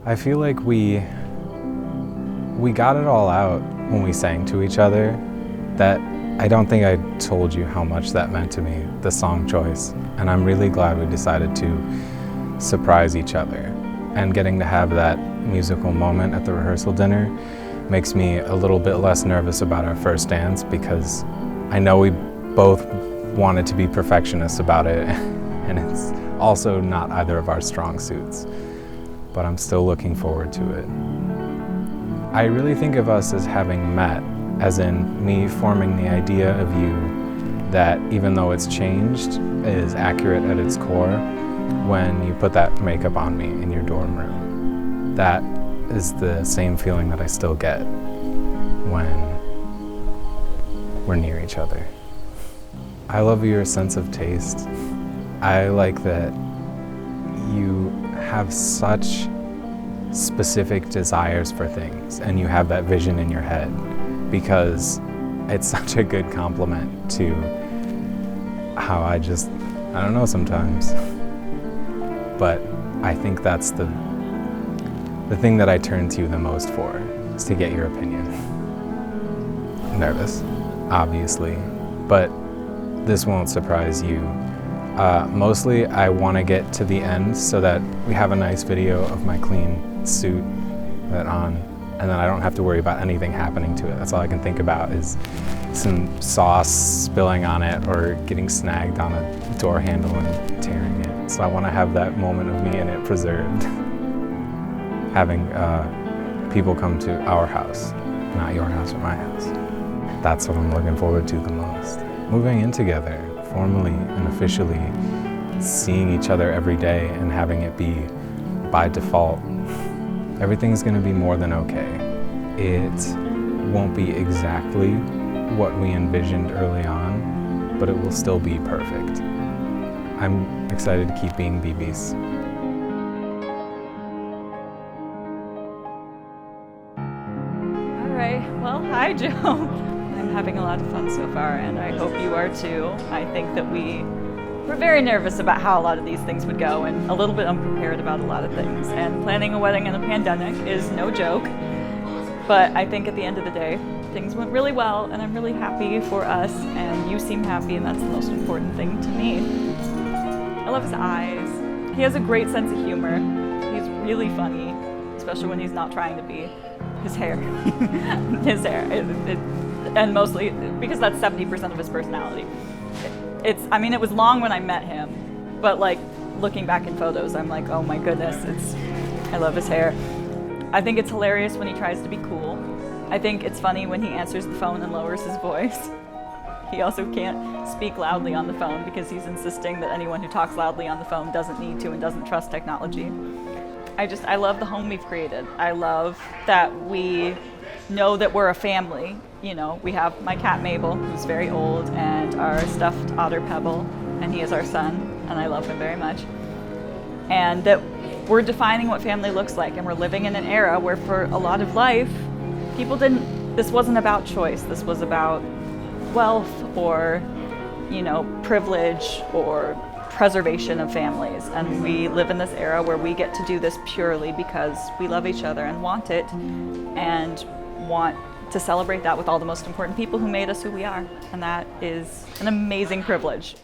I feel like we got it all out when we sang to each other. That I don't think I told you how much that meant to me, the song choice. And I'm really glad we decided to surprise each other. And getting to have that musical moment at the rehearsal dinner makes me a little bit less nervous about our first dance, because I know we both wanted to be perfectionists about it, and it's also not either of our strong suits. But I'm still looking forward to it. I really think of us as having met, as in me forming the idea of you that, even though it's changed, is accurate at its core when you put that makeup on me in your dorm room. That is the same feeling that I still get when we're near each other. I love your sense of taste. I like that you have such specific desires for things, and you have that vision in your head, because it's such a good compliment to how I don't know sometimes. But I think that's the thing that I turn to you the most for, is to get your opinion. Nervous, obviously, but this won't surprise you. Mostly I want to get to the end so that we have a nice video of my clean suit on, and then I don't have to worry about anything happening to it. That's all I can think about, is some sauce spilling on it or getting snagged on a door handle and tearing it. So I want to have that moment of me in it preserved. Having people come to our house, not your house or my house. That's what I'm looking forward to the most. Moving in together, formally and officially, seeing each other every day and having it be by default. Everything's gonna be more than okay. It won't be exactly what we envisioned early on, but it will still be perfect. I'm excited to keep being BBs. All right, well, hi Joe. I'm having a lot of fun so far, and I hope you are too. I think that we're very nervous about how a lot of these things would go, and a little bit unprepared about a lot of things. And planning a wedding in a pandemic is no joke. But I think at the end of the day, things went really well, and I'm really happy for us, and you seem happy, and that's the most important thing to me. I love his eyes. He has a great sense of humor. He's really funny, especially when he's not trying to be. His hair. His hair. And mostly, because that's 70% of his personality. I mean, it was long when I met him, but like, looking back in photos, I'm like, oh my goodness, I love his hair. I think it's hilarious when he tries to be cool. I think it's funny when he answers the phone and lowers his voice. He also can't speak loudly on the phone because he's insisting that anyone who talks loudly on the phone doesn't need to and doesn't trust technology. I love the home we've created. I love that we know that we're a family. You know, we have my cat Mabel, who's very old, and our stuffed otter Pebble, and he is our son, and I love him very much. And that we're defining what family looks like, and we're living in an era where for a lot of life, this wasn't about choice. This was about wealth or, privilege or preservation of families. And we live in this era where we get to do this purely because we love each other and want it, and want to celebrate that with all the most important people who made us who we are. And that is an amazing privilege.